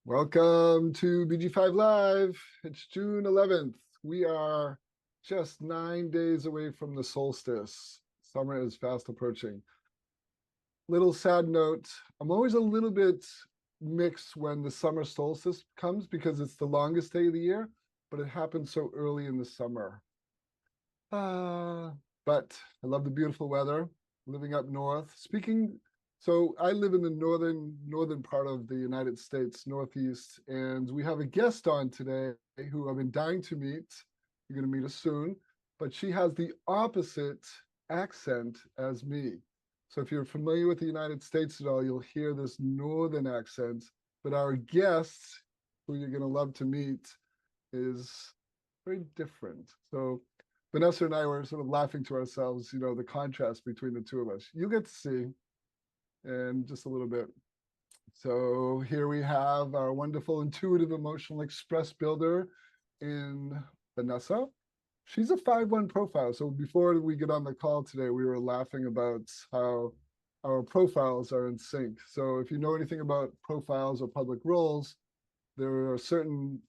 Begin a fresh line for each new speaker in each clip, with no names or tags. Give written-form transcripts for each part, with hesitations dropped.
Welcome to BG5 Live. It's June 11th. We are just 9 days away from the solstice. Summer is fast approaching. Little sad note, I'm always a little bit mixed when the summer solstice comes because it's the longest day of the year, but it happens so early in the summer. But I love the beautiful weather, living up north. So I live in the northern part of the United States, Northeast, and we have a guest on today who I've been dying to meet. You're going to meet us soon, but she has the opposite accent as me. So if you're familiar with the United States at all, you'll hear this northern accent. But our guest, who you're going to love to meet, is very different. So Vanessa and I were sort of laughing to ourselves, the contrast between the two of us. You get to see in just a little bit. So here we have our wonderful intuitive emotional express builder in Vanessa. She's a 5-1 profile. So before we get on the call today, we were laughing about how our profiles are in sync. So if you know anything about profiles or public roles, there are certain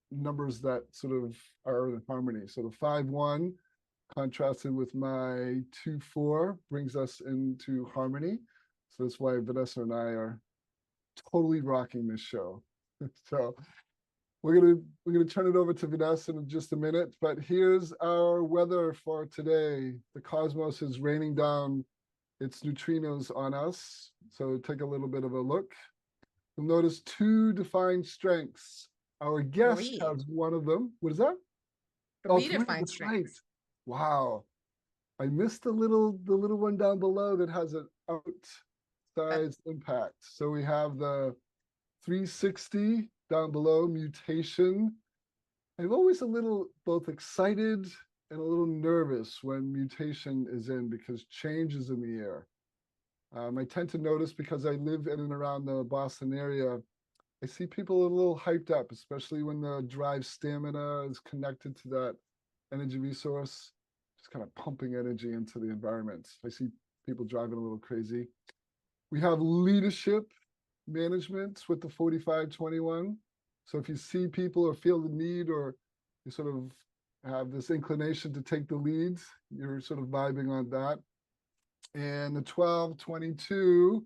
numbers that sort of are in harmony. So the 5-1 contrasted with my 2-4 brings us into harmony. So that's why Vanessa and I are totally rocking this show. So we're gonna turn it over to Vanessa in just a minute. But here's our weather for today. The cosmos is raining down its neutrinos on us. So take a little bit of a look. You'll notice 2 defined strengths. Our guest has one of them. What is that?
Three defined strengths.
Wow. I missed the little one down below that has an outsized impact. So we have the 360 down below, mutation. I'm always a little both excited and a little nervous when mutation is in because change is in the air. I tend to notice because I live in and around the Boston area, I see people a little hyped up, especially when the drive stamina is connected to that energy resource, just kind of pumping energy into the environment. I see people driving a little crazy. We have leadership management with the 4521. So if you see people or feel the need or you sort of have this inclination to take the lead, you're sort of vibing on that. And the 1222,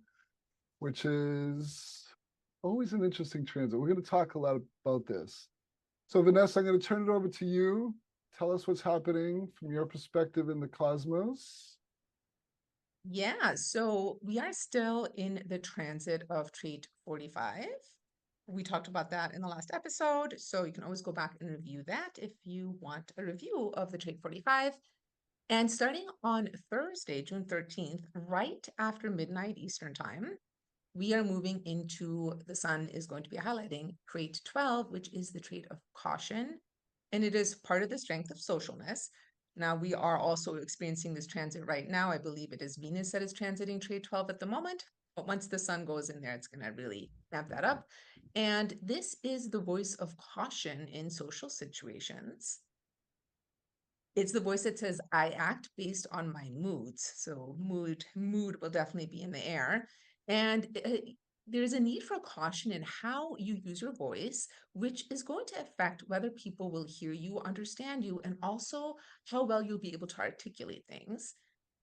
which is always an interesting transit. We're going to talk a lot about this. So Vanessa, I'm going to turn it over to you. Tell us what's happening from your perspective in the cosmos.
Yeah, so we are still in the transit of trait 45. We talked about that in the last episode, so you can always go back and review that if you want a review of the trait 45. And starting on Thursday, June 13th, right after midnight Eastern time, we are moving into, the sun is going to be highlighting trait 12, which is the trait of caution. And it is part of the strength of socialness. Now, we are also experiencing this transit right now. I believe it is Venus that is transiting trait 12 at the moment. But once the sun goes in there, it's going to really amp that up. And this is the voice of caution in social situations. It's the voice that says, I act based on my moods. So mood will definitely be in the air. And there's a need for caution in how you use your voice, which is going to affect whether people will hear you, understand you, and also how well you'll be able to articulate things.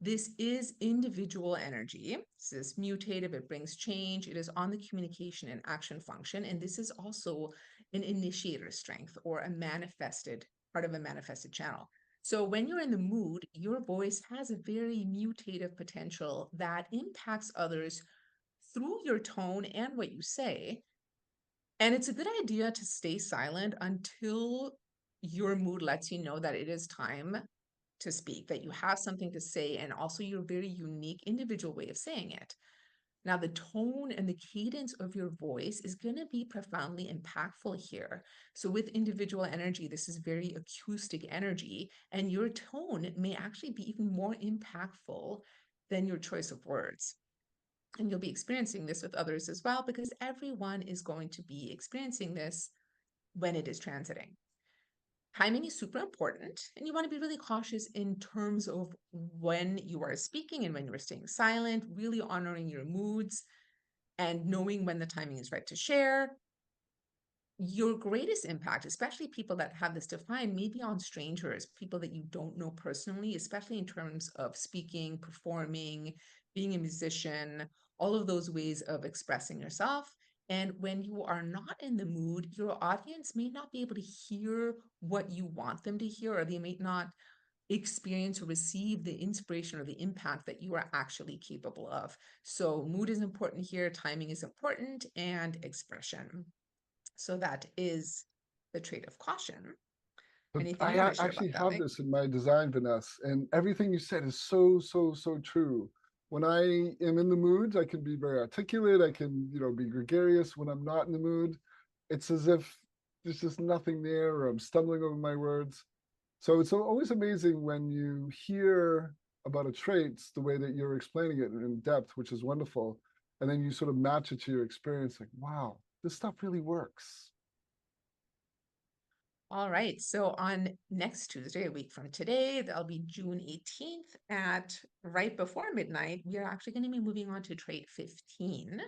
This is individual energy. This is mutative, it brings change. It is on the communication and action function. And this is also an initiator strength or a manifested part of a manifested channel. So when you're in the mood, your voice has a very mutative potential that impacts others through your tone and what you say. And it's a good idea to stay silent until your mood lets you know that it is time to speak, that you have something to say, and also your very unique individual way of saying it. Now, the tone and the cadence of your voice is going to be profoundly impactful here. So with individual energy, this is very acoustic energy, and your tone may actually be even more impactful than your choice of words. And you'll be experiencing this with others as well, because everyone is going to be experiencing this when it is transiting. Timing is super important, and you want to be really cautious in terms of when you are speaking and when you are staying silent, really honoring your moods and knowing when the timing is right to share your greatest impact, especially people that have this defined, maybe on strangers, people that you don't know personally, especially in terms of speaking, performing, being a musician, all of those ways of expressing yourself. And when you are not in the mood, your audience may not be able to hear what you want them to hear, or they may not experience or receive the inspiration or the impact that you are actually capable of. So, mood is important here, timing is important, and expression. So that is the trait of caution.
But
Anything
I
you want to share
actually
about that,
have
Mike?
this in my design, Vanessa, and everything you said is so, so, so true. When I am in the mood, I can be very articulate. I can, be gregarious. When I'm not in the mood, it's as if there's just nothing there, or I'm stumbling over my words. So it's always amazing when you hear about a trait the way that you're explaining it in depth, which is wonderful. And then you sort of match it to your experience, like, wow, this stuff really works.
All right. So on next Tuesday, a week from today, that'll be June 18th at right before midnight, we are actually going to be moving on to trait 15.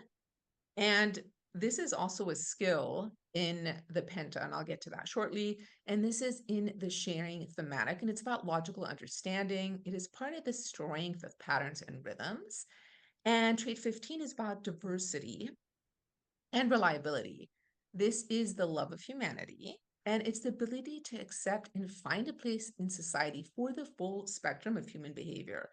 And this is also a skill in the penta, and I'll get to that shortly. And this is in the sharing thematic, and it's about logical understanding. It is part of the strength of patterns and rhythms. And trait 15 is about diversity and reliability. This is the love of humanity, and it's the ability to accept and find a place in society for the full spectrum of human behavior.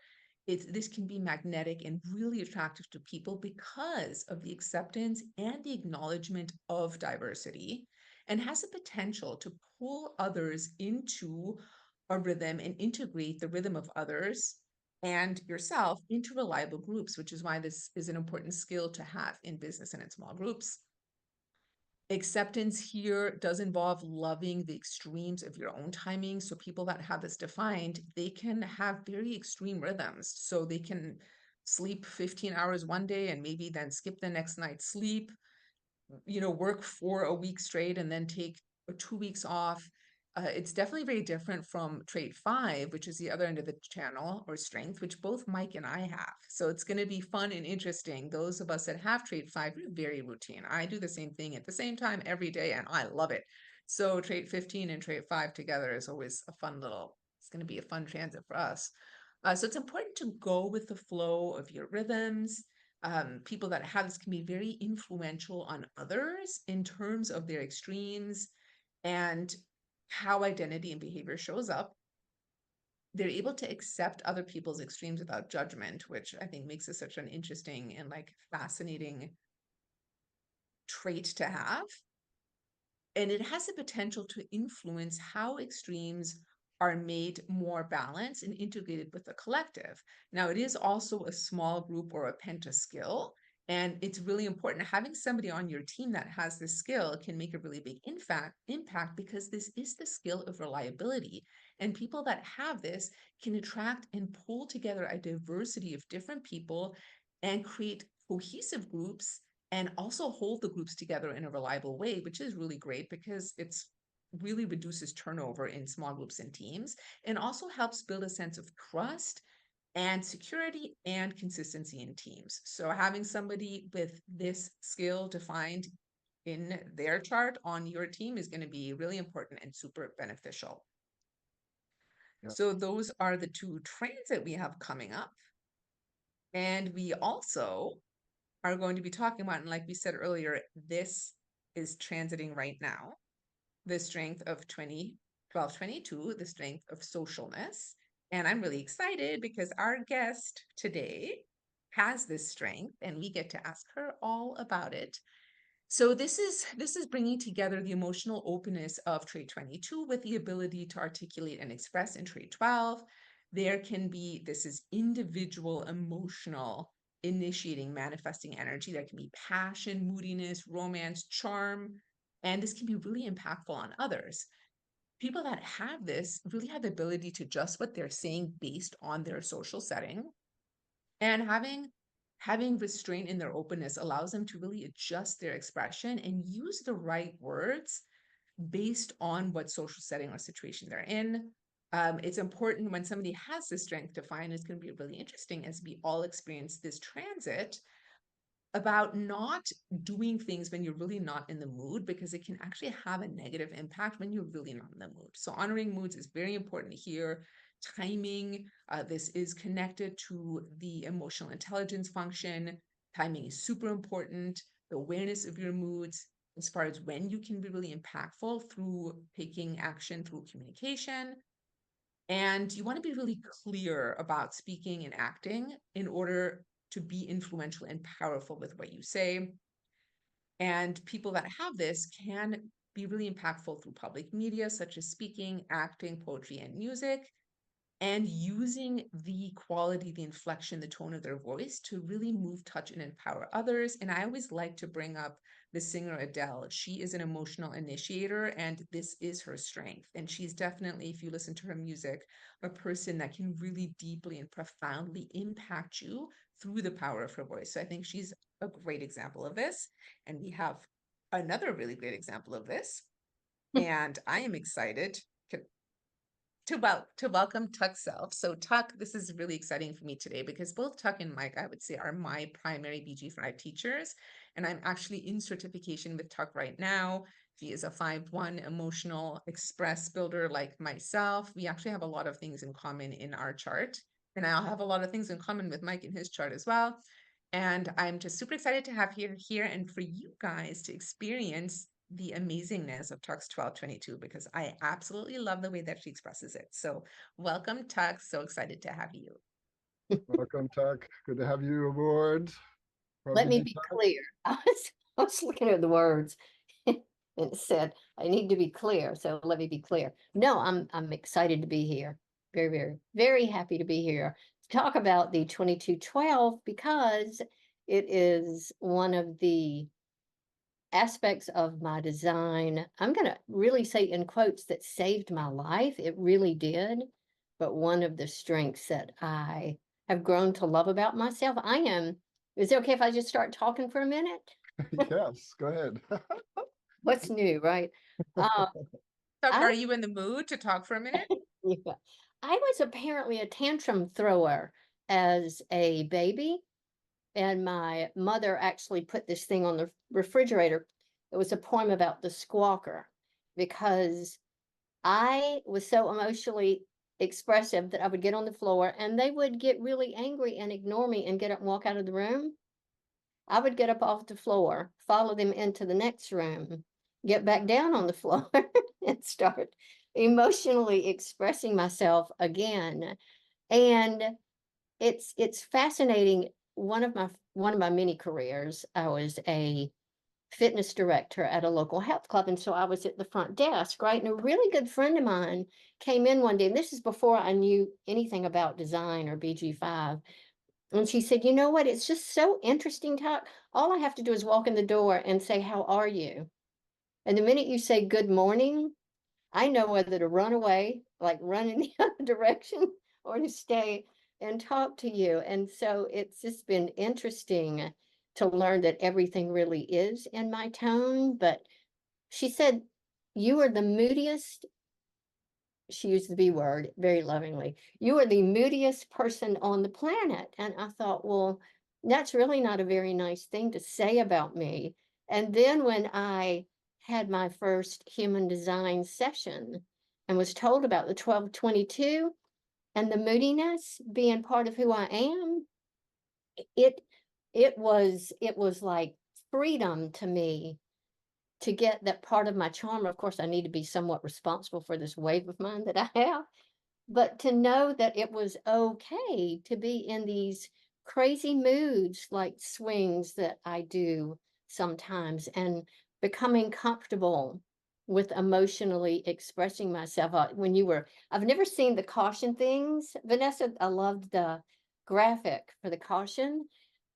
This can be magnetic and really attractive to people because of the acceptance and the acknowledgement of diversity, and has the potential to pull others into a rhythm and integrate the rhythm of others and yourself into reliable groups, which is why this is an important skill to have in business and in small groups. Acceptance here does involve loving the extremes of your own timing. So people that have this defined, they can have very extreme rhythms. So they can sleep 15 hours one day and maybe then skip the next night's sleep, work for a week straight and then take 2 weeks off. It's definitely very different from trait 5, which is the other end of the channel, or strength, which both Mike and I have. So it's going to be fun and interesting. Those of us that have trait 5 are very routine. I do the same thing at the same time every day, and I love it. So trait 15 and trait 5 together is always it's going to be a fun transit for us. So it's important to go with the flow of your rhythms. People that have this can be very influential on others in terms of their extremes and how identity and behavior shows up. They're able to accept other people's extremes without judgment, which I think makes it such an interesting and fascinating trait to have. And it has the potential to influence how extremes are made more balanced and integrated with the collective. Now, it is also a small group or a pentaskill, and it's really important. Having somebody on your team that has this skill can make a really big impact because this is the skill of reliability. And people that have this can attract and pull together a diversity of different people and create cohesive groups and also hold the groups together in a reliable way, which is really great because it's really reduces turnover in small groups and teams, and also helps build a sense of trust and security and consistency in teams. So having somebody with this skill defined in their chart on your team is going to be really important and super beneficial.
Yeah.
So those are the two trains that we have coming up. And we also are going to be talking about, and like we said earlier, this is transiting right now, the strength of 1222, the strength of socialness. And I'm really excited because our guest today has this strength and we get to ask her all about it. So this is bringing together the emotional openness of trait 22 with the ability to articulate and express in trait 12. This is individual emotional initiating manifesting energy. There can be passion, moodiness, romance, charm, and this can be really impactful on others. People that have this really have the ability to adjust what they're saying based on their social setting, and having restraint in their openness allows them to really adjust their expression and use the right words based on what social setting or situation they're in. It's important when somebody has this strength defined. It's going to be really interesting as we all experience this transit about not doing things when you're really not in the mood, because it can actually have a negative impact when you're really not in the mood. So honoring moods is very important here. Timing, this is connected to the emotional intelligence function. Timing is super important. The awareness of your moods as far as when you can be really impactful through taking action through communication. And you want to be really clear about speaking and acting in order to be influential and powerful with what you say. And people that have this can be really impactful through public media, such as speaking, acting, poetry, and music, and using the quality, the inflection, the tone of their voice to really move, touch, and empower others. And I always like to bring up the singer Adele. She is an emotional initiator, and this is her strength. And she's definitely, if you listen to her music, a person that can really deeply and profoundly impact you through the power of her voice. So I think she's a great example of this. And we have another really great example of this. And I am excited to welcome Tuck Self. So Tuck, this is really exciting for me today because both Tuck and Mike, I would say, are my primary BG5 teachers. And I'm actually in certification with Tuck right now. He is a 5-1 emotional express builder like myself. We actually have a lot of things in common in our chart. And I'll have a lot of things in common with Mike in his chart as well. And I'm just super excited to have you here and for you guys to experience the amazingness of Tux 1222 because I absolutely love the way that she expresses it. So welcome, Tux. So excited to have you.
Welcome, Tuck. Good to have you aboard.
Let me be clear. I was looking at the words and it said, I need to be clear. So let me be clear. No, I'm excited to be here. Very, very, very happy to be here to talk about the 2212 because it is one of the aspects of my design. I'm going to really say in quotes that saved my life. It really did. But one of the strengths that I have grown to love about myself, is it okay if I just start talking for a minute?
Yes, go ahead.
What's new, right?
Tuck,
I-
are you in the mood to talk for a minute?
yeah. I was apparently a tantrum thrower as a baby, and my mother actually put this thing on the refrigerator. It was a poem about the squawker because I was so emotionally expressive that I would get on the floor and they would get really angry and ignore me and get up and walk out of the room. I would get up off the floor, follow them into the next room, get back down on the floor and start emotionally expressing myself again. And it's fascinating. One of my many careers, I was a fitness director at a local health club. And so I was at the front desk, right? And a really good friend of mine came in one day, and this is before I knew anything about design or BG5. And she said, you know what? It's just so interesting, Tuck. All I have to do is walk in the door and say, how are you? And the minute you say good morning, I know whether to run away, like run in the other direction, or to stay and talk to you. And so it's just been interesting to learn that everything really is in my tone. But she said, you are the moodiest, she used the B word very lovingly, you are the moodiest person on the planet. And I thought, well, that's really not a very nice thing to say about me. And then when I had my first human design session and was told about the 1222 and the moodiness being part of who I am, it it was like freedom to me to get that part of my charm. Of course, I need to be somewhat responsible for this wave of mine that I have, but to know that it was okay to be in these crazy moods, like swings that I do sometimes, and becoming comfortable with emotionally expressing myself. I've never seen the caution things. Vanessa, I loved the graphic for the caution.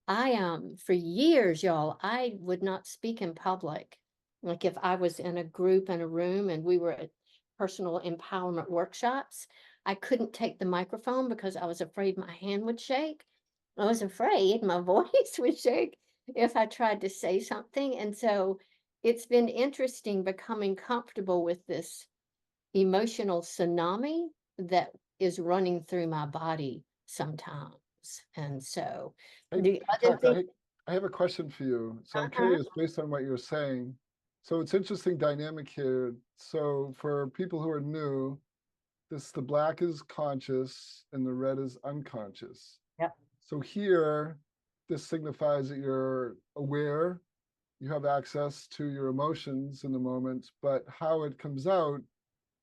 For years, y'all, I would not speak in public. Like if I was in a group in a room and we were at personal empowerment workshops, I couldn't take the microphone because I was afraid my hand would shake. I was afraid my voice would shake if I tried to say something. And so it's been interesting becoming comfortable with this emotional tsunami that is running through my body sometimes. And so
Hey,
the other
Tuck,
thing,
I have a question for you. So I'm curious, based on what you're saying. So it's interesting dynamic here. So for people who are new, the black is conscious and the red is unconscious.
Yep.
So here, this signifies that you're aware, you have access to your emotions in the moment, but how it comes out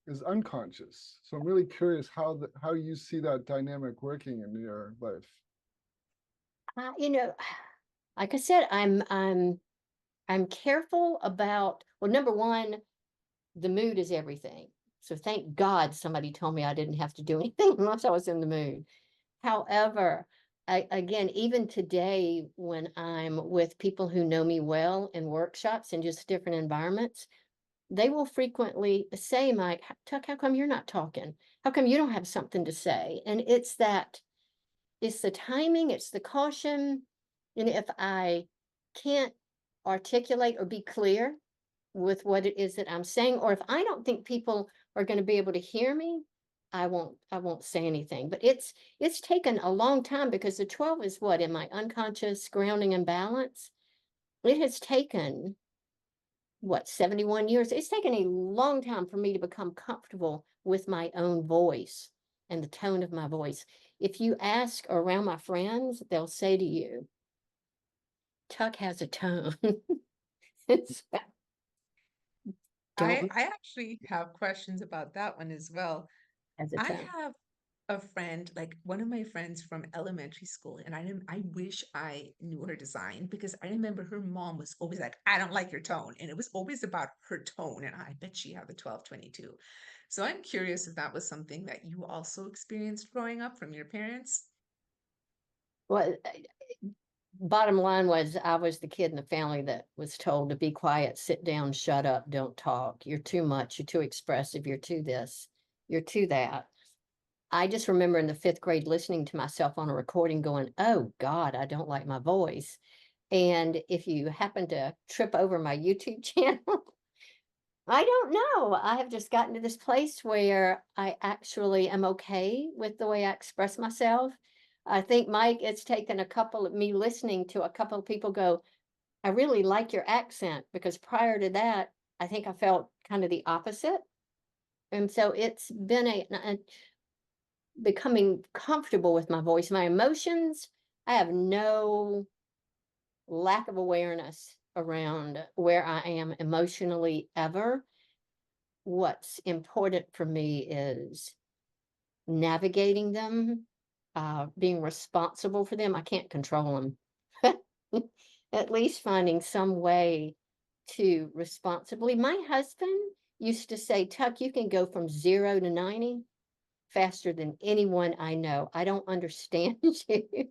is unconscious. So I'm really curious how you see that dynamic working in your life.
You know, like I said, I'm careful about, well, number one, the mood is everything. So thank God somebody told me I didn't have to do anything unless I was in the mood. However, again, even today, when I'm with people who know me well in workshops and just different environments, they will frequently say, Mike, Tuck, how come you're not talking? How come you don't have something to say? And it's the timing, it's the caution. And if I can't articulate or be clear with what it is that I'm saying, or if I don't think people are going to be able to hear me, I won't say anything. But it's taken a long time, because the 12 is what in my unconscious grounding and balance. It has taken what 71 years. It's taken a long time for me to become comfortable with my own voice and the tone of my voice. If you ask around my friends, they'll say to you, Tuck has a tone.
I
Don't
actually have questions about that one as well.
has a
I
tone.
have a friend, like one of my friends from elementary school, and I wish I knew her design, because I remember her mom was always like, I don't like your tone. And it was always about her tone. And I bet she had the 1222. So I'm curious if that was something that you also experienced growing up from your parents.
Well, bottom line was I was the kid in the family that was told to be quiet, sit down, shut up, don't talk. You're too much, you're too expressive, you're too this, you're too that. I just remember in the 5th grade listening to myself on a recording going, oh God, I don't like my voice. And if you happen to trip over my YouTube channel, I don't know. I have just gotten to this place where I actually am okay with the way I express myself. I think, Mike, it's taken a couple of me listening to a couple of people go, I really like your accent, because prior to that, I think I felt kind of the opposite. And so it's been a becoming comfortable with my voice, my emotions. I have no lack of awareness around where I am emotionally ever. What's important for me is navigating them, being responsible for them. I can't control them. At least finding some way to responsibly. My husband used to say, Tuck, you can go from 0 to 90 faster than anyone I know. I don't understand you,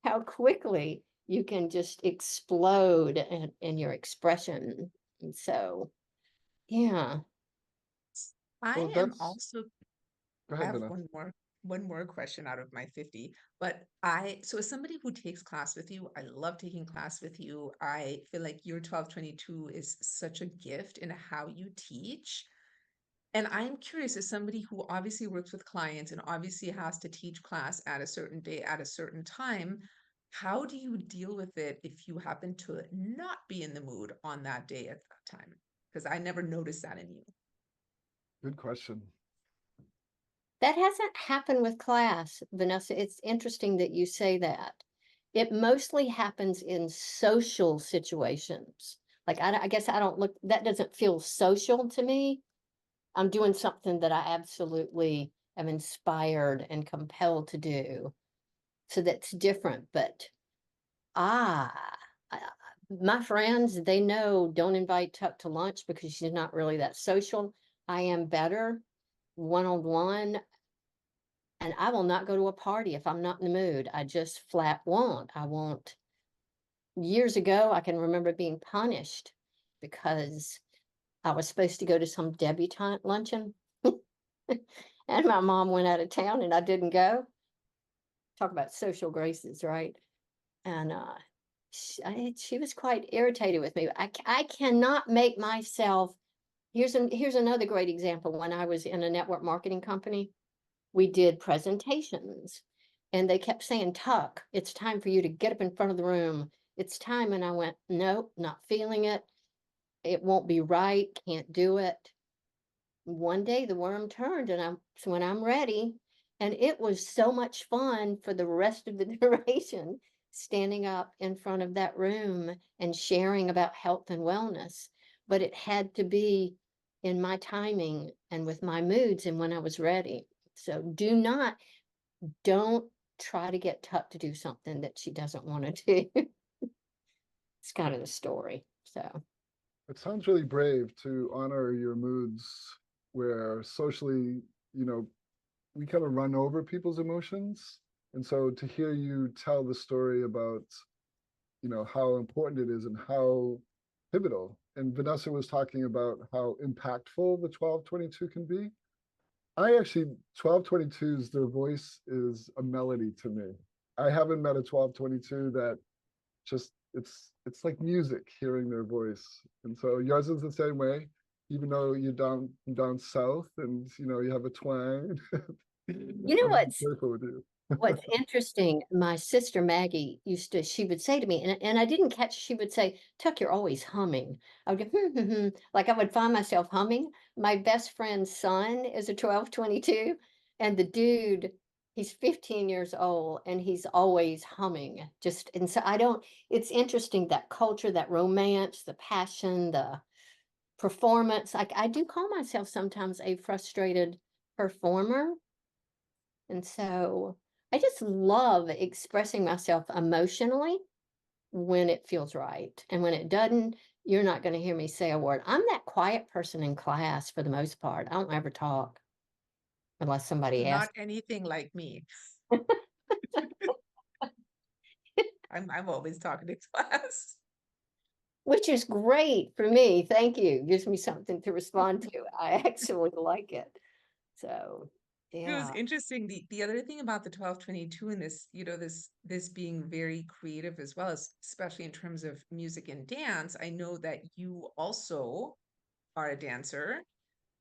how quickly you can just explode in your expression. And so, yeah.
Well,
I am
that's
also
go
I
ahead,
have
Vanessa.
one more question out of my 50. But so as somebody who takes class with you, I love taking class with you. I feel like your 1222 is such a gift in how you teach. And I'm curious, as somebody who obviously works with clients and obviously has to teach class at a certain day at a certain time, how do you deal with it if you happen to not be in the mood on that day at that time? Because I never noticed that in you.
Good question.
That hasn't happened with class, Vanessa. It's interesting that you say that. It mostly happens in social situations. Like, I guess I don't look, that doesn't feel social to me. I'm doing something that I absolutely am inspired and compelled to do. So that's different. But ah, I- my friends, they know don't invite Tuck to lunch because she's not really that social. I am better one-on-one. And I will not go to a party if I'm not in the mood. I just flat won't. I won't. Years ago, I can remember being punished because I was supposed to go to some debutante luncheon. And my mom went out of town and I didn't go. Talk about social graces, right? And she was quite irritated with me. I cannot make myself. Here's another great example. When I was in a network marketing company, we did presentations and they kept saying, Tuck, it's time for you to get up in front of the room it's time. And I went, nope, not feeling it. It won't be right. Can't do it. One day the worm turned, and so when I'm ready, and it was so much fun for the rest of the duration, standing up in front of that room and sharing about health and wellness. But it had to be in my timing and with my moods and when I was ready. So don't try to get Tuck to do something that she doesn't want to do. It's kind of the story. So
It sounds really brave to honor your moods where socially, you know, we kind of run over people's emotions. And so to hear you tell the story about, you know, how important it is and how pivotal. And Vanessa was talking about how impactful the 1222 can be. I actually, 1222s, their voice is a melody to me. I haven't met a 1222 that just, it's like music hearing their voice. And so yours is the same way, even though you're down south and you know you have a twang.
you know
I'm
what's
grateful with you.
What's interesting, my sister Maggie she would say to me, and I didn't catch, she would say, Tuck, you're always humming. I would go, like I would find myself humming. My best friend's son is a 1222, and the dude, he's 15 years old, and he's always humming. And so it's interesting, that culture, that romance, the passion, the performance. Like I do call myself sometimes a frustrated performer. And so I just love expressing myself emotionally when it feels right. And when it doesn't, you're not going to hear me say a word. I'm that quiet person in class for the most part. I don't ever talk unless somebody
Not
asks.
anything like me. I'm always talking to class.
Which is great for me. Thank you. Gives me something to respond to. I actually like it. So,
It was
yeah.
interesting. The other thing about the 1222 and this, you know, this being very creative as well, as especially in terms of music and dance. I know that you also are a dancer,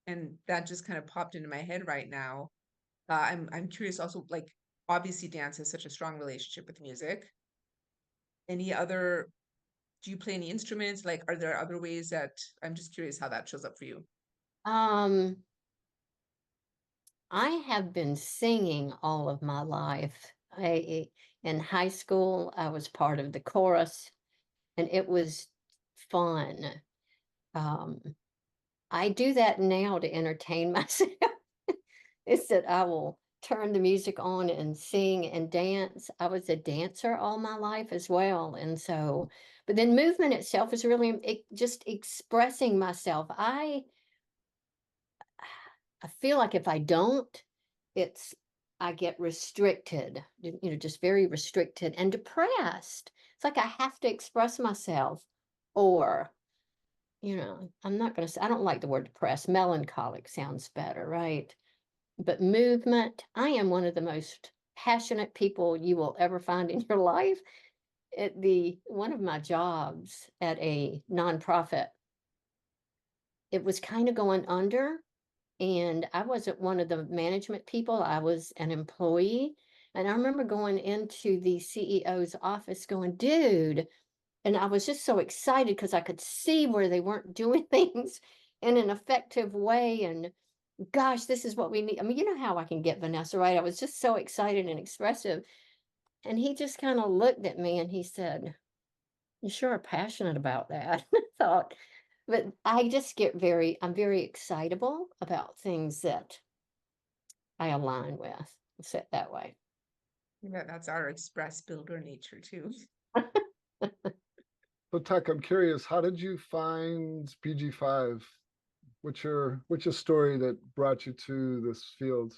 and that just kind of popped into my head right now. I'm curious also, like obviously dance has such a strong relationship with music. Any other, do you play any instruments? Like, are there other ways that, I'm just curious how that shows up for you?
Um, I have been singing all of my life. In high school, I was part of the chorus, and it was fun. Um, I do that now to entertain myself. It's that I will turn the music on and sing and dance. I was a dancer all my life as well. And so, but then movement itself is really just expressing myself. I feel like if I don't, it's I get restricted, just very restricted and depressed. It's like I have to express myself, or I'm not going to say, I don't like the word depressed. Melancholic sounds better, right? But movement, I am one of the most passionate people you will ever find in your life. At one of my jobs at a nonprofit, it was kind of going under. And I wasn't one of the management people. I was an employee. And I remember going into the CEO's office going, dude, and I was just so excited because I could see where they weren't doing things in an effective way. And gosh, this is what we need. I mean, you know how I can get Vanessa, right? I was just so excited and expressive. And he just kind of looked at me and he said, you sure are passionate about that. I thought, but I'm very excitable about things that I align with. Let's say it that way.
Yeah, that's our express builder nature too.
So Tuck, I'm curious, how did you find PG5? What's your story that brought you to this field?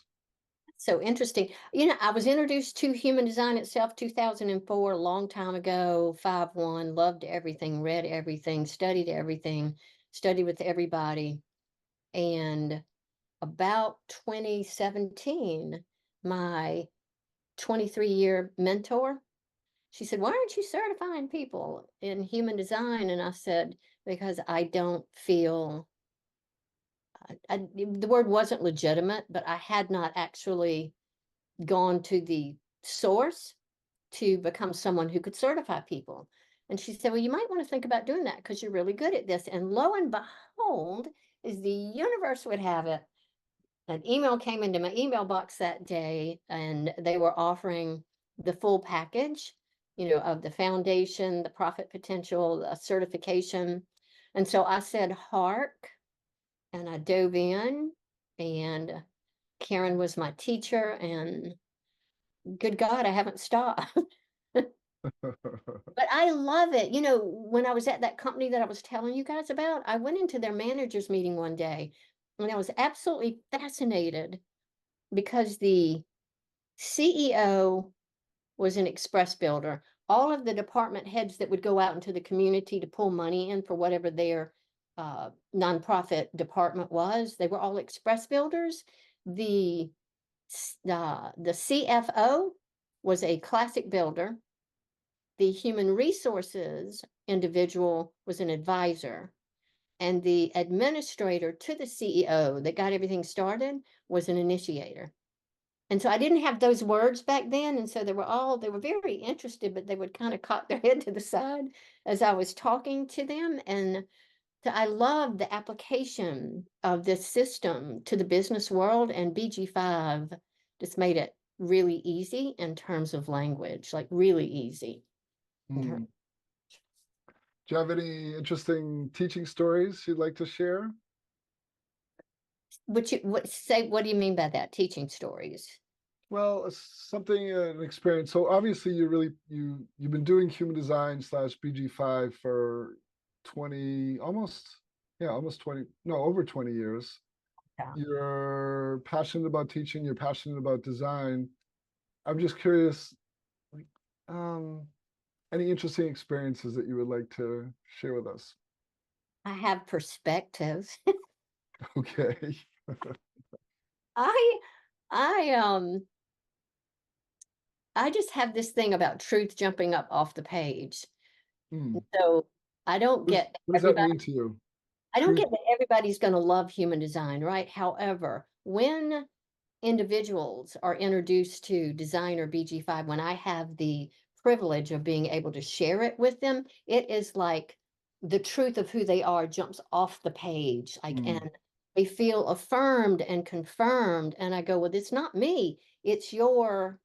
So interesting. I was introduced to human design itself 2004, a long time ago, 5-1, loved everything, read everything, studied everything, studied with everybody. And about 2017, my 23-year mentor, she said, why aren't you certifying people in human design? And I said, because I don't feel, the word wasn't legitimate, but I had not actually gone to the source to become someone who could certify people. And she said, well, you might want to think about doing that because you're really good at this. And lo and behold, as the universe would have it, an email came into my email box that day, and they were offering the full package, of the foundation, the profit potential, the certification. And so I said, hark, and I dove in, and Karen was my teacher, and good God, I haven't stopped. But I love it. When I was at that company that I was telling you guys about, I went into their managers meeting one day, and I was absolutely fascinated because the CEO was an express builder. All of the department heads that would go out into the community to pull money in for whatever their nonprofit department was, they were all express builders. The CFO was a classic builder. The human resources individual was an advisor, and the administrator to the CEO that got everything started was an initiator. And so I didn't have those words back then. And so they were very interested, but they would kind of cock their head to the side as I was talking to them. And so I love the application of this system to the business world, and BG5 just made it really easy in terms of language, like really easy.
Do you have any interesting teaching stories you'd like to share?
What do you mean by that? Teaching stories?
Well, something, an experience. So obviously you've been doing human design / BG5 for 20, almost 20, no, over 20 years.
Yeah.
You're passionate about teaching, you're passionate about design. I'm just curious, like, any interesting experiences that you would like to share with us?
I have perspective.
Okay.
I I I just have this thing about truth jumping up off the page.
Hmm.
So I don't get
What does that
everybody,
mean to you?
I don't
Truth.
get that everybody's going to love human design, right? However, when individuals are introduced to design or BG5, when I have the privilege of being able to share it with them, it is like the truth of who they are jumps off the page, and they feel affirmed and confirmed. And I go, well, it's not me, it's your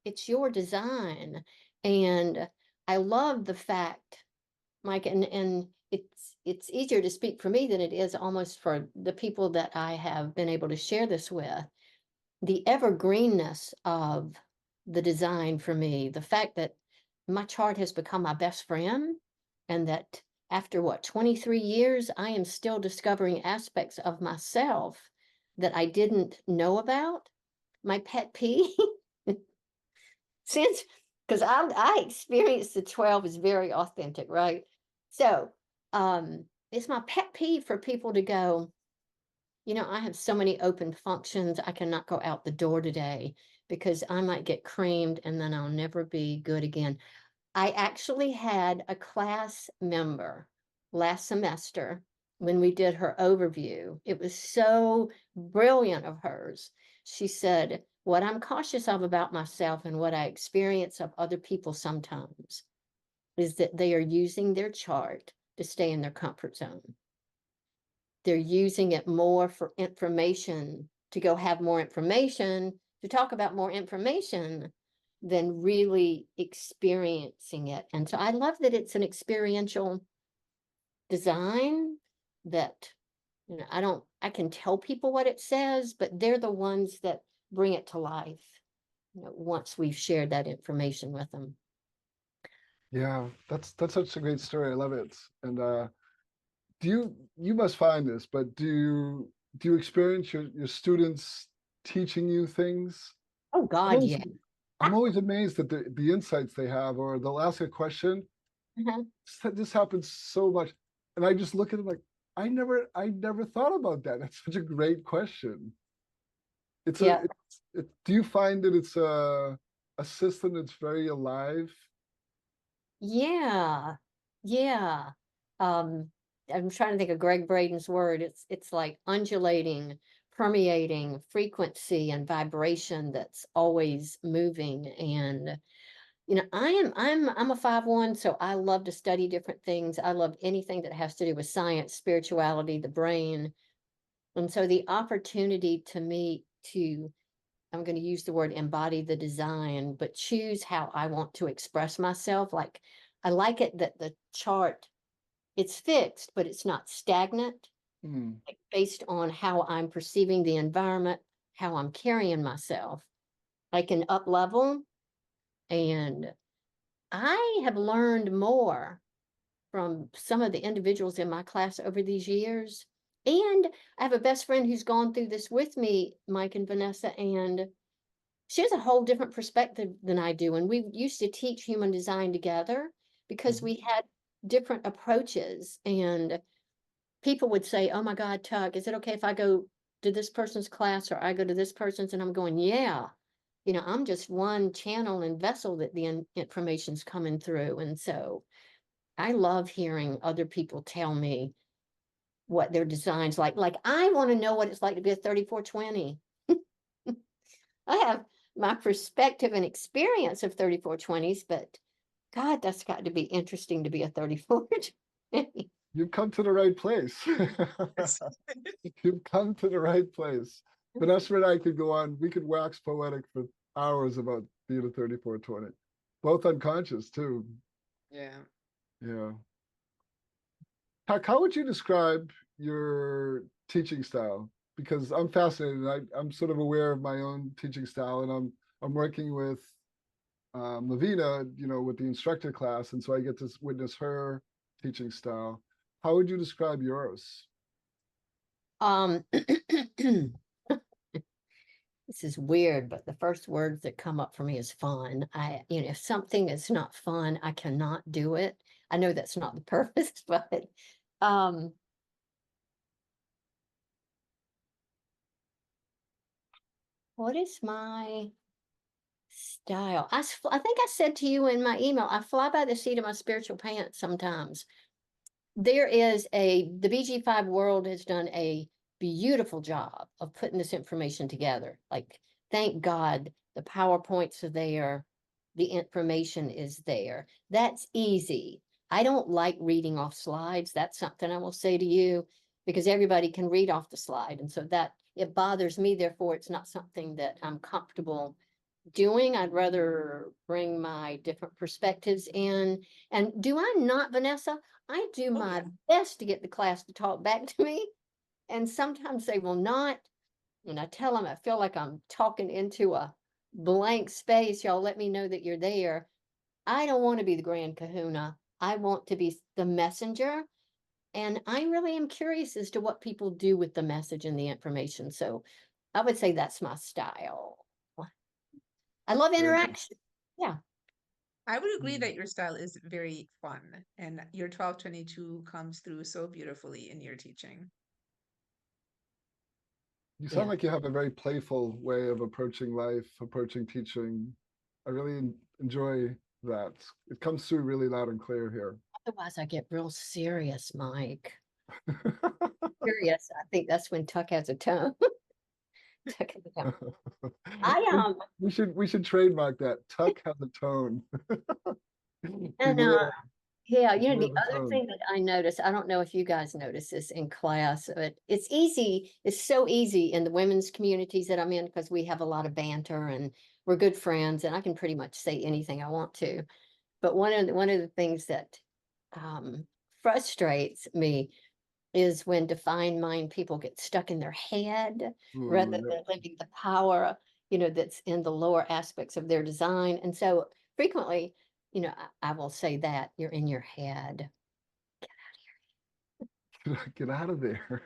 design. And I love the fact, Mike, and it's easier to speak for me than it is almost for the people that I have been able to share this with. The evergreenness of the design for me, the fact that my chart has become my best friend, and that after 23 years, I am still discovering aspects of myself that I didn't know about. My pet peeve, since, because I experienced the 12 is very authentic, right? So it's my pet peeve for people to go, I have so many open functions, I cannot go out the door today because I might get creamed and then I'll never be good again. I actually had a class member last semester when we did her overview. It was so brilliant of hers. She said, what I'm cautious of about myself and what I experience of other people sometimes is that they are using their chart to stay in their comfort zone. They're using it more for information, to go have more information, to talk about more information than really experiencing it. And so I love that it's an experiential design that, I can tell people what it says, but they're the ones that bring it to life, once we've shared that information with them.
Yeah, that's such a great story. I love it. And you must find this, but do you experience your students teaching you things?
Oh
I'm
God,
always,
yeah.
I'm always amazed at the insights they have, or they'll ask a question.
Uh-huh.
This happens so much, and I just look at it like, I never thought about that. That's such a great question.
Yeah.
Do you find that it's a system that's very alive?
Yeah. Yeah. I'm trying to think of Greg Braden's word. It's like undulating, permeating frequency and vibration that's always moving. And you know, I'm a 5/1, so I love to study different things. I love anything that has to do with science, spirituality, the brain. And so the opportunity to me to, I'm going to use the word embody the design, but choose how I want to express myself. Like, I like it that the chart, it's fixed, but it's not stagnant,
Mm.
like based on how I'm perceiving the environment, how I'm carrying myself. I can up level, and I have learned more from some of the individuals in my class over these years. And I have a best friend who's gone through this with me, Mike and Vanessa, and she has a whole different perspective than I do. And we used to teach human design together because
Mhm.
we had different approaches. And people would say, "Oh my God, Tuck, is it okay if I go to this person's class or I go to this person's?" And I'm going, "Yeah, you know, I'm just one channel and vessel that the information's coming through." And so I love hearing other people tell me what their design's like. Like, I want to know what it's like to be a 3420. I have my perspective and experience of 3420s, but God, that's got to be interesting to be a 3420.
You've come to the right place. You've come to the right place. Vanessa and I could go on, we could wax poetic for hours about being a 3420. Both unconscious too.
Yeah.
Yeah. How would you describe your teaching style? Because I'm fascinated. I'm sort of aware of my own teaching style, and I'm working with Lavina, you know, with the instructor class, and so I get to witness her teaching style. How would you describe yours?
This is weird, but the first words that come up for me is fun. You know, if something is not fun, I cannot do it. I know that's not the purpose, but um, what is my style? I think I said to you in my email, I fly by the seat of my spiritual pants sometimes. The BG5 world has done a beautiful job of putting this information together. Like, thank God the PowerPoints are there, the information is there. That's easy. I don't like reading off slides. That's something I will say to you, because everybody can read off the slide. And so that it bothers me. Therefore, it's not something that I'm comfortable doing. I'd rather bring my different perspectives in. And do I not, Vanessa? I do
Oh,
my
yeah.
best to get the class to talk back to me. And sometimes they will not. And I tell them I feel like I'm talking into a blank space. Y'all let me know that you're there. I don't want to be the grand kahuna. I want to be the messenger. And I really am curious as to what people do with the message and the information. So I would say that's my style. I love
Very good.
interaction. Yeah.
I would agree
Mm.
that your style is very fun, and your 1222 comes through so beautifully in your teaching.
You sound
Yeah.
like you have a very playful way of approaching life, approaching teaching. I really enjoy that. It comes through really loud and clear here.
Otherwise, I get real serious, Mike. Serious. I think that's when Tuck has a tone. Tuck has a tone. I
We we should trademark that. Tuck has a tone.
and
Beware,
yeah, you know,
beware
the
of the
other
tone.
thing that I noticed, I don't know if you guys notice this in class, but it's easy. It's so easy in the women's communities that I'm in, because we have a lot of banter and we're good friends, and I can pretty much say anything I want to. But one of the things that frustrates me is when defined mind people get stuck in their head rather
Ooh,
than living the power, you know, that's in the lower aspects of their design. And so frequently, you know, I will say that you're in your head.
get out of there.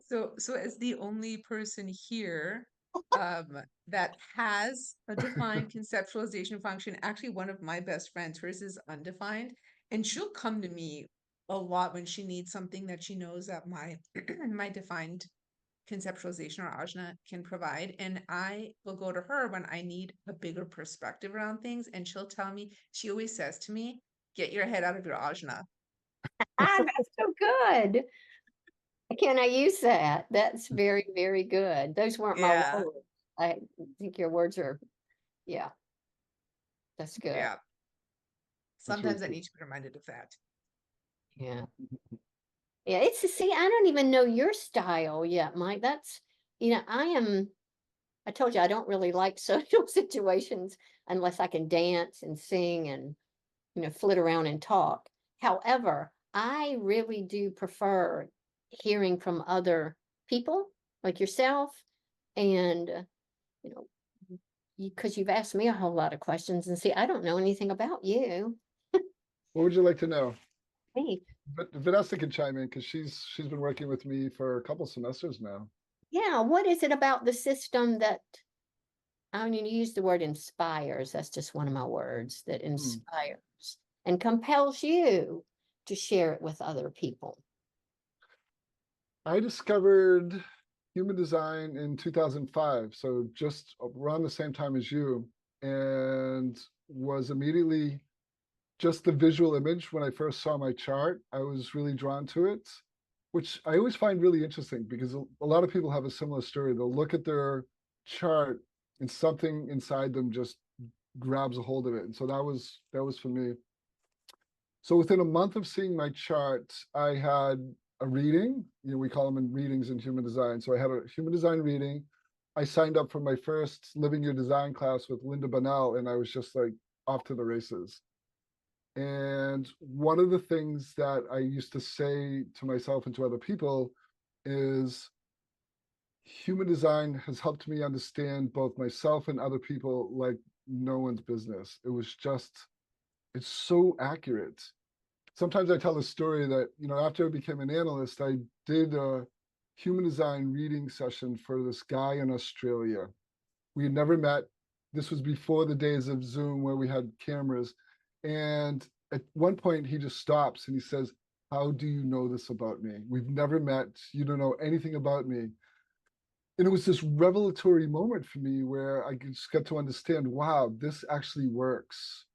So as the only person here that has a defined conceptualization function, actually one of my best friends, hers is undefined, and she'll come to me a lot when she needs something that she knows that my my defined conceptualization or ajna can provide. And I will go to her when I need a bigger perspective around things, and she'll tell me, she always says to me, get your head out of your ajna.
Ah, that's so good. Can I use that? That's very, very good. Those weren't my
Yeah.
words. I think your words are, yeah, that's good.
Yeah. sometimes I need to be reminded of that.
Yeah. Yeah, it's to see, I don't even know your style yet, Mike. That's, I told you I don't really like social situations unless I can dance and sing and, flit around and talk. However, I really do prefer hearing from other people like yourself and, you know, because you've asked me a whole lot of questions and see, I don't know anything about you.
What would you like to know?
Hey,
But Vanessa can chime in because she's been working with me for a couple semesters now.
yeah, what is it about the system that I don't even use the word inspires, that's just one of my words, that inspires and compels you to share it with other people?
I discovered human design in 2005, so just around the same time as you, and was immediately just the visual image. When I first saw my chart, I was really drawn to it, which I always find really interesting because a lot of people have a similar story. They'll look at their chart and something inside them just grabs a hold of it. And so that was for me. So within a month of seeing my chart, I had a reading. We call them in readings in human design. So I had a human design reading. I signed up for my first Living Your Design class with Linda Bunnell, and I was just like off to the races. And one of the things that I used to say to myself and to other people is human design has helped me understand both myself and other people like no one's business. It's so accurate. Sometimes I tell a story that, after I became an analyst, I did a human design reading session for this guy in Australia. We had never met. This was before the days of Zoom where we had cameras. And at one point, he just stops and he says, "How do you know this about me? We've never met. You don't know anything about me." And it was this revelatory moment for me where I just got to understand, wow, this actually works.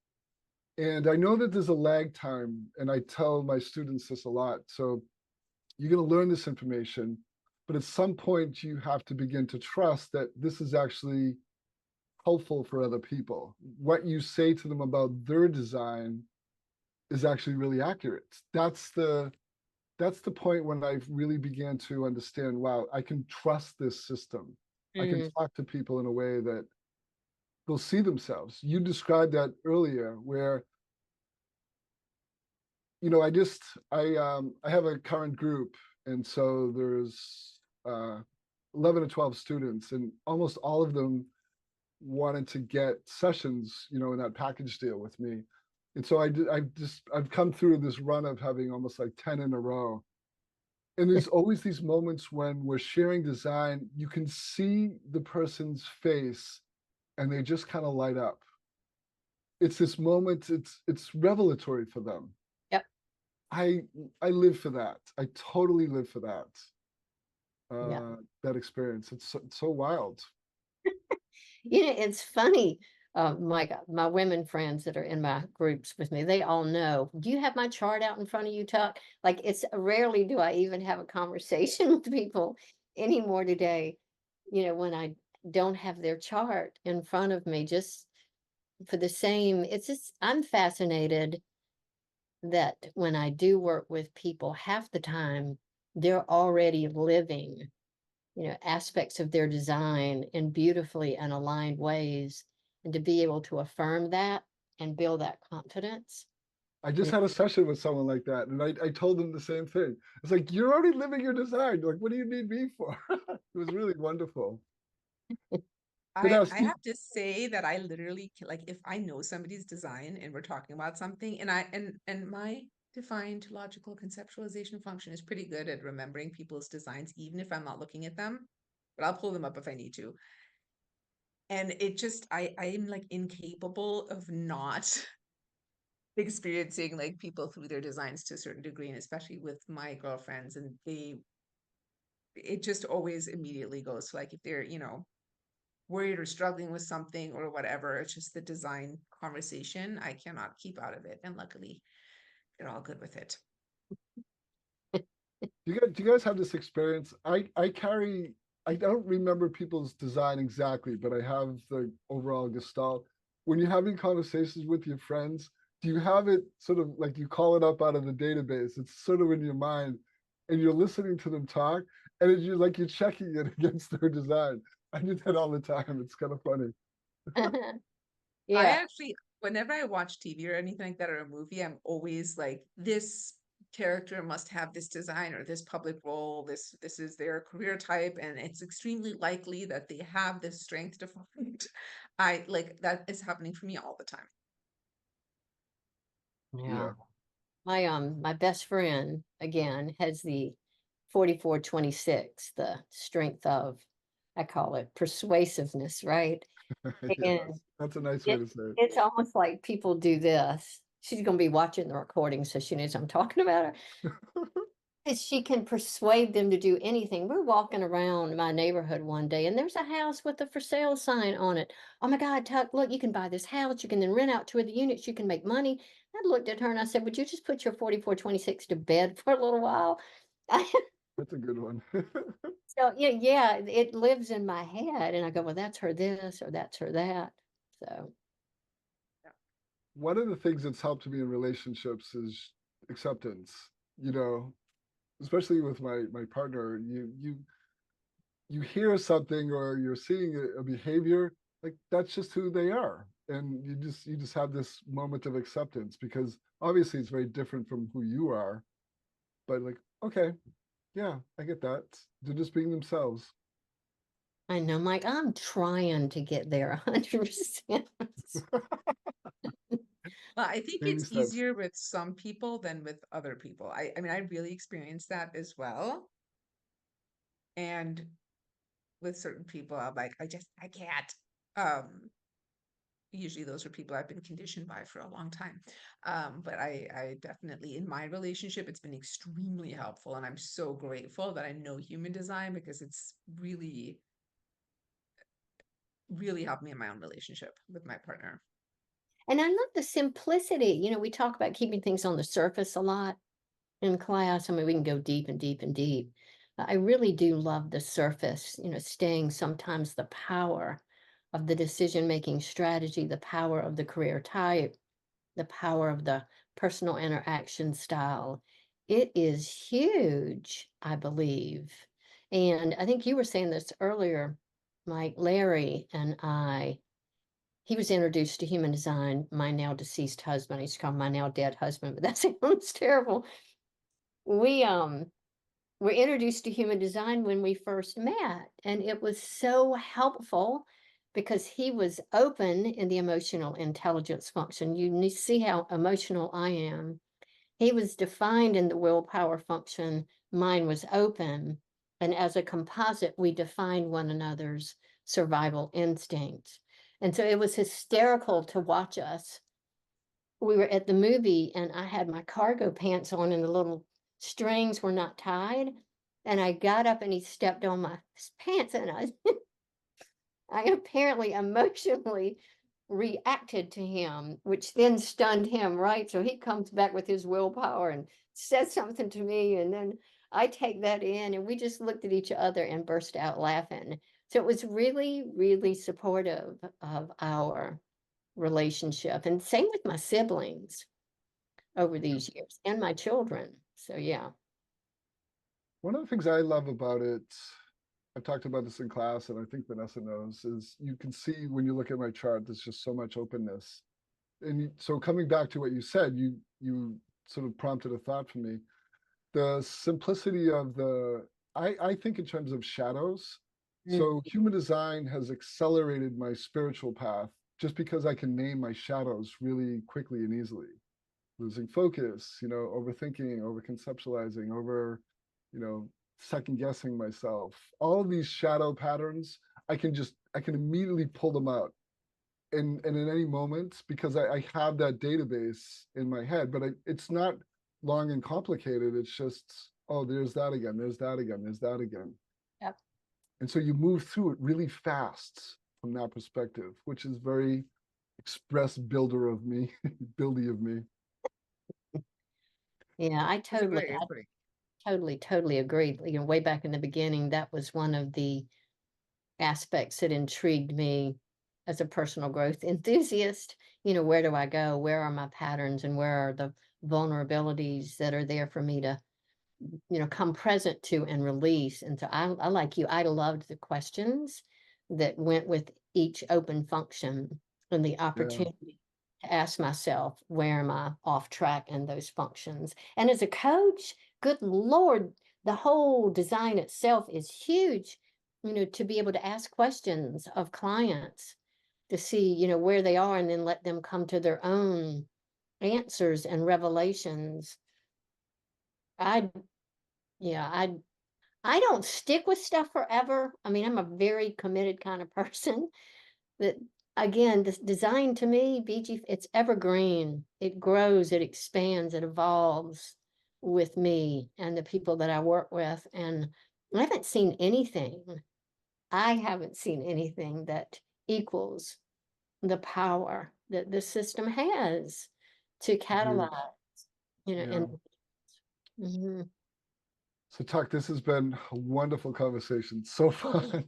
And I know that there's a lag time, and I tell my students this a lot. So you're going to learn this information, but at some point you have to begin to trust that this is actually helpful for other people. What you say to them about their design is actually really accurate. That's the point when I really began to understand, wow, I can trust this system. I can talk to people in a way that they'll see themselves. You described that earlier, where I have a current group, and so there's 11 or 12 students, and almost all of them wanted to get sessions, in that package deal with me. And so I've come through this run of having almost like 10 in a row. And there's always these moments when we're sharing design, you can see the person's face and they just kind of light up. It's this moment, it's revelatory for them.
Yep.
I live for that. I totally live for that.
Yeah.
That experience. It's so wild.
It's funny. My women friends that are in my groups with me, they all know. Do you have my chart out in front of you, Tuck? Like, it's rarely do I even have a conversation with people anymore today. When I don't have their chart in front of me, just for the same. It's just I'm fascinated that when I do work with people, half the time they're already living, aspects of their design in beautifully and aligned ways, and to be able to affirm that and build that confidence.
I just had a session with someone like that, and I told them the same thing. It's like, you're already living your design. Like, what do you need me for? It was really wonderful.
I have to say that I literally like if I know somebody's design and we're talking about something, and my defined logical conceptualization function is pretty good at remembering people's designs, even if I'm not looking at them, but I'll pull them up if I need to. And it just I'm like incapable of not experiencing like people through their designs to a certain degree, and especially with my girlfriends, and it just always immediately goes to like if they're worried or struggling with something or whatever, it's just the design conversation I cannot keep out of it, and luckily they're all good with it.
Do you guys have this experience? I don't remember people's design exactly, but I have the overall gestalt. When you're having conversations with your friends do you have it sort of like you call it up out of the database? It's sort of in your mind and you're listening to them talk and it's like you're checking it against their design. I do that all the time. It's kind of funny.
I
Yeah,
actually, whenever I watch TV or anything like that or a movie, I'm always like, this character must have this design or this public role. This is their career type, and it's extremely likely that they have this strength defined. I like that is happening for me all the time.
yeah.
Yeah.
My best friend again has the 4426, the strength of, I call it persuasiveness, right? And
Yes. That's a nice way
it,
to say it.
it's almost like people do this. She's going to be watching the recording, so she knows I'm talking about her. Is she can persuade them to do anything. We're walking around my neighborhood one day, and there's a house with a for sale sign on it. Oh my God, Tuck, look, you can buy this house. You can then rent out 2 of the units. You can make money. I looked at her and I said, would you just put your 4426 to bed for a little while?
That's a good one.
So yeah, it lives in my head. And I go, well, that's her this or that's her that. So
One of the things that's helped me in relationships is acceptance, you know, especially with my partner. You hear something or you're seeing a behavior, like that's just who they are. And you just have this moment of acceptance because obviously it's very different from who you are. But like, okay, yeah, I get that. They're just being themselves.
I know, Mike, I'm trying to get there 100%.
Well, I think
Baby
it's
steps.
easier with some people than with other people. I mean, I really experienced that as well. And with certain people, I'm like, I can't. Usually those are people I've been conditioned by for a long time. But I definitely, in my relationship, it's been extremely helpful. And I'm so grateful that I know human design because it's really, really helped me in my own relationship with my partner.
And I love the simplicity. We talk about keeping things on the surface a lot in class. I mean, we can go deep and deep and deep. I really do love the surface, staying sometimes the power of the decision-making strategy, the power of the career type, the power of the personal interaction style. It is huge, I believe. And I think you were saying this earlier, Mike. Larry and I, he was introduced to human design, my now deceased husband. I used to call him my now dead husband, but that sounds terrible. We were introduced to human design when we first met, and it was so helpful because he was open in the emotional intelligence function. You see how emotional I am. He was defined in the willpower function. Mine was open. And as a composite, we defined one another's survival instincts. And so it was hysterical to watch us. We were at the movie and I had my cargo pants on and the little strings were not tied. And I got up and he stepped on my pants and I apparently emotionally reacted to him, which then stunned him, right? So he comes back with his willpower and says something to me. And then I take that in and we just looked at each other and burst out laughing. So it was really, really supportive of our relationship. And same with my siblings over these years and my children. So yeah.
One of the things I love about it, I've talked about this in class, and I think Vanessa knows, is you can see when you look at my chart, there's just so much openness. And so coming back to what you said, you sort of prompted a thought for me. The simplicity of I think in terms of shadows.
Mm.
So human design has accelerated my spiritual path just because I can name my shadows really quickly and easily. Losing focus, overthinking, over conceptualizing, second guessing myself. All of these shadow patterns, I can immediately pull them out. And in any moment, because I have that database in my head, but it's not long and complicated. It's just, oh, there's that again, there's that again, there's that again.
Yep.
And so you move through it really fast from that perspective, which is very express builder of me, buildy of me.
Yeah, I
It's great. It's great.
totally agree. Way back in the beginning, that was one of the aspects that intrigued me as a personal growth enthusiast, where do I go? Where are my patterns and where are the vulnerabilities that are there for me to, come present to and release? And so I like you, I loved the questions that went with each open function and the opportunity to ask myself, where am I off track in those functions? And as a coach, good Lord, the whole design itself is huge, to be able to ask questions of clients to see, where they are and then let them come to their own answers and revelations. Yeah, I don't stick with stuff forever. I mean, I'm a very committed kind of person that, again, this design to me, BG, it's evergreen. It grows, it expands, it evolves with me and the people that I work with. And I haven't seen anything. I haven't seen anything that equals the power that the system has to catalyze, and Mhm.
So Tuck, this has been a wonderful conversation. So fun.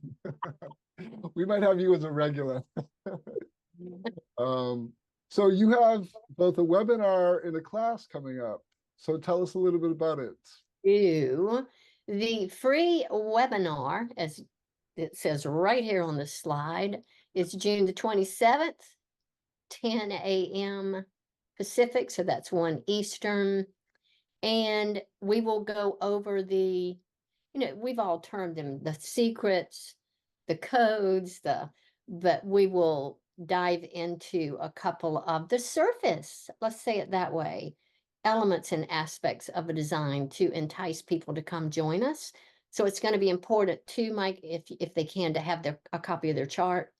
We might have you as a regular. So you have both a webinar and a class coming up. So tell us a little bit about it.
The free webinar, as it says right here on the slide, is June the 27th, 10 a.m. Pacific, so that's 1 Eastern. And we will go over the, we've all termed them the secrets, the codes, but we will dive into a couple of the surface, let's say it that way, elements and aspects of a design to entice people to come join us. So it's going to be important too, Mike, if they can, to have a copy of their chart,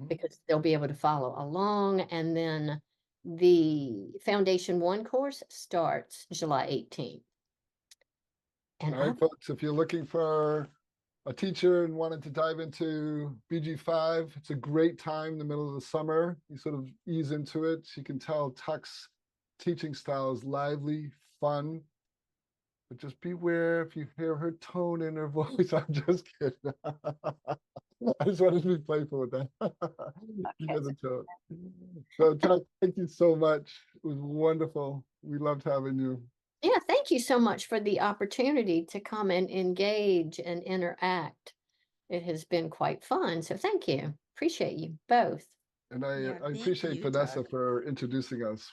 because they'll be able to follow along. And then the Foundation 1 course starts July 18th. And
All right, folks, if you're looking for a teacher and wanted to dive into BG5, it's a great time in the middle of the summer. You sort of ease into it. You can tell Tuck's teaching style is lively, fun, but just beware if you hear her tone in her voice. I'm just kidding. I just wanted to be playful with that. You hear the tone. So Tuck, thank you so much. It was wonderful. We loved having you.
yeah, thank you so much for the opportunity to come and engage and interact. It has been quite fun. So thank you. Appreciate you both.
And
Yeah,
I
thank
appreciate
you,
Vanessa
Tuck.
for introducing us.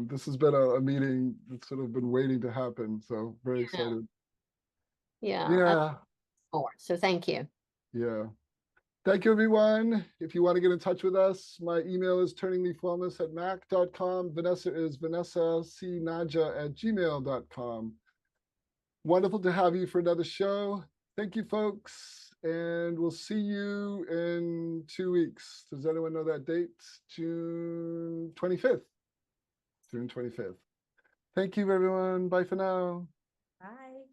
This has been a meeting that's sort of been waiting to happen. So very excited.
Yeah.
Yeah.
More. So thank you.
Yeah. Thank you, everyone. If you want to get in touch with us, my email is turningleafwellness@mac.com. Vanessa is vanessacnaja@gmail.com. Wonderful to have you for another show. Thank you, folks. And we'll see you in 2 weeks. Does anyone know that date? June 25th. June 25th. Thank you, everyone. Bye for now.
Bye.